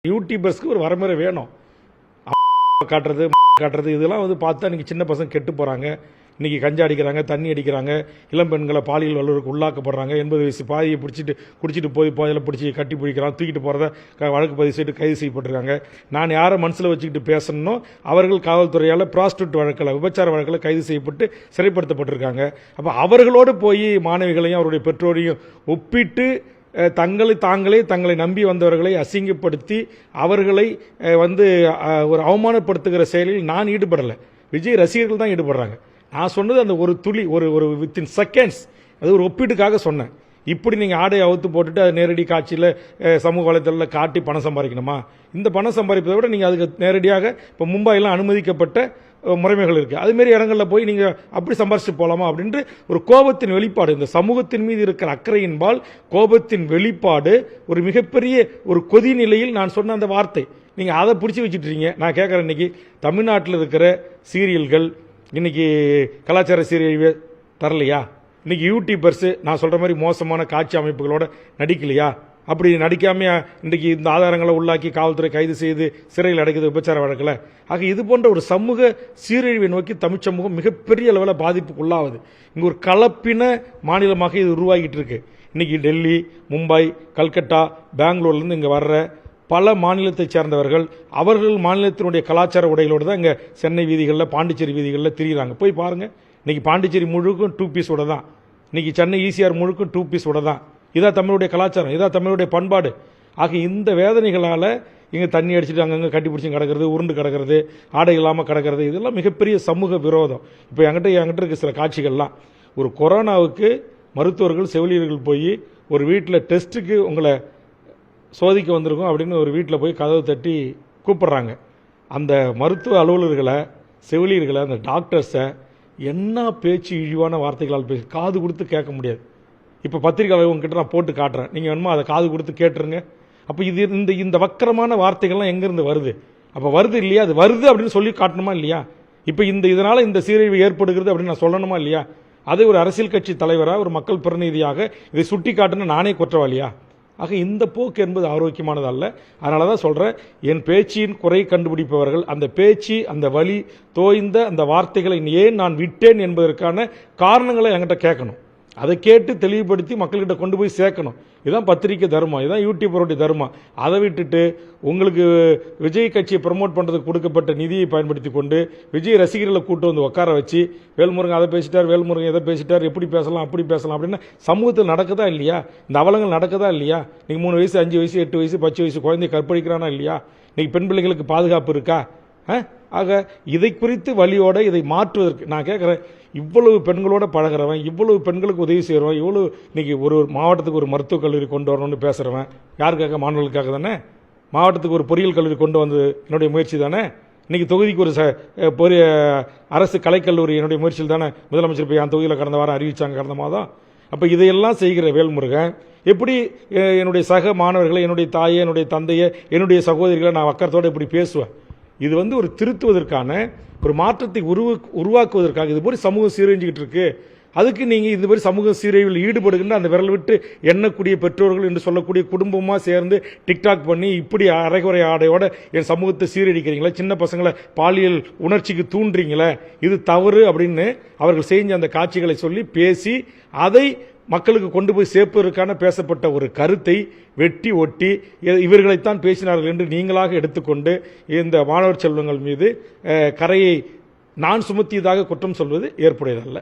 யூடியூபர்ஸ்க்கு ஒரு வரமுறை வேணும். காட்டுறது இதெல்லாம் வந்து பார்த்தா இன்னைக்கு சின்ன பசங்க கெட்டு போகிறாங்க. இன்றைக்கி கஞ்சா அடிக்கிறாங்க, தண்ணி அடிக்கிறாங்க, இளம் பெண்களை பாலியல் வல்லுறவுக்கு உள்ளாக்கப்படுறாங்க. 80 வயசு பாதியை குடிச்சிட்டு போதில் பிடிச்சி கட்டி பிடிக்கிறான், தூக்கிட்டு போகிறத வழக்கு பதிவு செய்து கைது செய்யப்பட்டிருக்காங்க. நான் யாரை மனசில் வச்சுக்கிட்டு பேசணும்னோ அவர்கள் காவல்துறையால் ப்ராஸ்டியூட் வழக்கில், விபச்சார வழக்கில் கைது செய்யப்பட்டு சிறைப்படுத்தப்பட்டிருக்காங்க. அப்போ அவர்களோடு போய் மாணவிகளையும் அவருடைய பெற்றோரையும் ஒப்பிட்டு தங்களை நம்பி வந்தவர்களை அசிங்கப்படுத்தி அவர்களை வந்து ஒரு அவமானப்படுத்துகிற செயலில் நான் ஈடுபடலை. விஜய் ரசிகர்கள் தான் ஈடுபடுறாங்க. நான் சொன்னது அந்த ஒரு துளி, ஒரு வித்தின் செகண்ட்ஸ், அது ஒரு ஒப்பீட்டுக்காக சொன்னேன். இப்படி நீங்கள் ஆடையை அவுத்து போட்டுட்டு அது நேரடி காட்சியில் சமூக வலைத்தளத்தில் காட்டி பணம் சம்பாதிக்கணுமா? இந்த பணம் சம்பாதிப்பதை விட நீங்கள் அதுக்கு நேரடியாக இப்போ மும்பைலாம் அனுமதிக்கப்பட்ட முறைமைகள் இருக்குது, அதுமாரி இடங்களில் போய் நீங்கள் அப்படி சம்பாரிச்சுட்டு போகலாமா அப்படின்ட்டு ஒரு கோபத்தின் வெளிப்பாடு, இந்த சமூகத்தின் மீது இருக்கிற அக்கறையின்பால் கோபத்தின் வெளிப்பாடு, ஒரு மிகப்பெரிய ஒரு கொதி நிலையில் நான் சொன்ன அந்த வார்த்தை. நீங்கள் அதை பிடிச்சி வச்சுட்டுறீங்க. நான் கேட்குறேன், இன்றைக்கி தமிழ்நாட்டில் இருக்கிற சீரியல்கள் இன்றைக்கி கலாச்சார சீரியல் தரலையா? இன்றைக்கி யூடியூபர்ஸு நான் சொல்கிற மாதிரி மோசமான காட்சி அமைப்புகளோட நடிக்கலையா? அப்படி நடிக்காம இன்றைக்கி இந்த ஆதாரங்களை உள்ளாக்கி காவல்துறை கைது செய்து சிறையில் அடைக்குது விபச்சார வழக்கில். ஆக இது போன்ற ஒரு சமூக சீரழிவை நோக்கி தமிழ் சமூகம் மிகப்பெரிய அளவில் பாதிப்புக்கு உள்ளாகுது. இங்கே ஒரு கலப்பின மாநிலமாக இது உருவாகிட்டு இருக்கு. இன்றைக்கி டெல்லி, மும்பை, கல்கட்டா, பெங்களூர்லேருந்து இங்கே வர்ற பல மாநிலத்தை சேர்ந்தவர்கள் அவர்கள் மாநிலத்தினுடைய கலாச்சார உடைகளோடு தான் இங்கே சென்னை வீதிகளில், பாண்டிச்சேரி வீதிகளில் திரிகிறாங்க. போய் பாருங்கள், இன்றைக்கி பாண்டிச்சேரி முழுக்கும் 2 பீஸோட தான், இன்றைக்கி சென்னை ஈசிஆர் முழுக்கும் 2 பீஸோட தான். இதான் தமிழுடைய கலாச்சாரம், இதான் தமிழுடைய பண்பாடு. ஆக இந்த வேதனைகளால் இங்கே தண்ணி அடிச்சுட்டு அங்கங்கே கட்டி பிடிச்சி கிடக்கிறது, உருண்டு கிடக்கிறது, ஆடை இல்லாமல் கிடக்கிறது, இதெல்லாம் மிகப்பெரிய சமூக விரோதம். இப்போ என்கிட்ட இருக்க சில காட்சிகள்லாம், ஒரு கொரோனாவுக்கு மருத்துவர்கள் செவிலியர்கள் போய் ஒரு வீட்டில் டெஸ்ட்டுக்கு உங்களை சோதிக்க வந்திருக்கோம் அப்படின்னு ஒரு வீட்டில் போய் கதவு தட்டி கூப்பிட்றாங்க. அந்த மருத்துவ அலுவலர்களை, செவிலியர்களை, அந்த டாக்டர்ஸை என்ன பேச்சு இழிவான வார்த்தைகளால் பேசி காது கொடுத்து கேட்க முடியாது. இப்போ பத்திரிக்கை உங்ககிட்ட நான் போட்டு காட்டுறேன், நீங்கள் வேணுமா அதை காது கொடுத்து கேட்டுருங்க. அப்போ இது இந்த வக்கரமான வார்த்தைகள்லாம் எங்கேருந்து வருது? அப்போ வருது இல்லையா? அது வருது அப்படின்னு சொல்லி காட்டணுமா இல்லையா? இப்போ இதனால் இந்த சீரழிவு ஏற்படுகிறது அப்படின்னு நான் சொல்லணுமா இல்லையா? அதை ஒரு அரசியல் கட்சி தலைவராக, ஒரு மக்கள் பிரதிநிதியாக இதை சுட்டி காட்டுன்னு நானே குற்றவாளியா? ஆக இந்த போக்கு என்பது ஆரோக்கியமானது அல்ல. அதனால தான் சொல்கிறேன், என் பேச்சின் குறை கண்டுபிடிப்பவர்கள் அந்த பேச்சு, அந்த வலி தோய்ந்த அந்த வார்த்தைகளை ஏன் நான் விட்டேன் என்பதற்கான காரணங்களை என்கிட்ட கேட்கணும். அதை கேட்டு தெளிவுபடுத்தி மக்கள்கிட்ட கொண்டு போய் சேர்க்கணும். இதுதான் பத்திரிக்கை தர்மம், இதுதான் யூடியூபருடைய தர்மம். அதை விட்டுட்டு உங்களுக்கு விஜய் கட்சியை ப்ரமோட் பண்ணுறதுக்கு கொடுக்கப்பட்ட நிதியை பயன்படுத்தி கொண்டு விஜய் ரசிகர்களை கூட்டு வந்து உட்கார வச்சு வேல்முருகன் அதை பேசிட்டார், வேல்முருகன் எதை பேசிட்டார், எப்படி பேசலாம், அப்படி பேசலாம் அப்படின்னு சமூகத்தில் நடக்குதா இல்லையா? இந்த அவலங்கள் நடக்குதா இல்லையா? நீங்கள் 3 வயசு, 5 வயசு, 8 வயசு, 10 வயசு குழந்தைய கற்பழிக்கிறானா இல்லையா? இன்னைக்கு பெண் பிள்ளைகளுக்கு பாதுகாப்பு இருக்கா? ஆக இதை குறித்து வழியோட இதை மாற்றுவதற்கு நான் கேட்குறேன், இவ்வளவு பெண்களோட பழகிறவன், இவ்வளவு பெண்களுக்கு உதவி செய்கிறவன், இவ்வளவு இன்னைக்கு ஒரு மாவட்டத்துக்கு ஒரு மருத்துவக் கல்லூரி கொண்டு வரணும்னு பேசுகிறவன் யாருக்காக? மாணவர்களுக்காக தானே. மாவட்டத்துக்கு ஒரு பொறியியல் கல்லூரி கொண்டு வந்து என்னுடைய முயற்சி தானே. இன்னைக்கு தொகுதிக்கு ஒரு அரசு கலைக்கல்லூரி என்னுடைய முயற்சியில் தானே முதலமைச்சர் போய் அந்த தொகுதியில் கடந்த வாரம் அறிவிச்சாங்க, கடந்த மாதம். அப்போ இதையெல்லாம் செய்கிற வேல்முருகன் எப்படி என்னுடைய சக மாணவர்களை, என்னுடைய தாயை, என்னுடைய தந்தையை, என்னுடைய சகோதரிகளை நான் அக்கறத்தோடு இப்படி பேசுவேன்? இது வந்து ஒரு திருத்துவதற்கான, ஒரு மாற்றத்தை உருவாக்குவதற்காக இது போய் சமூகம் சீரழிஞ்சிக்கிட்டு இருக்கு. அதுக்கு நீங்கள் இது மாதிரி சமூக சீரழிவில் ஈடுபடுகின்ற அந்த விரல் விட்டு எண்ணக்கூடிய பெற்றோர்கள் என்று சொல்லக்கூடிய குடும்பமாக சேர்ந்து டிக்டாக் பண்ணி இப்படி அரைகுறை ஆடையோட என் சமூகத்தை சீரழிக்கிறீங்களா, சின்ன பசங்களை பாலியல் உணர்ச்சிக்கு தூண்டுறீங்களே, இது தவறு அப்படின்னு அவர்கள் செஞ்ச அந்த காட்சிகளை சொல்லி பேசி அதை மக்களுக்கு கொண்டு போய் சேர்ப்பதற்கான பேசப்பட்ட ஒரு கருத்தை வெட்டி ஒட்டி இவர்களைத்தான் பேசினார்கள் என்று நீங்களாக எடுத்துக்கொண்டு இந்த மாணவர் செல்வங்கள் மீது கரையை நான் சுமத்தியதாக குற்றம் சொல்வது ஏற்புடையதல்ல.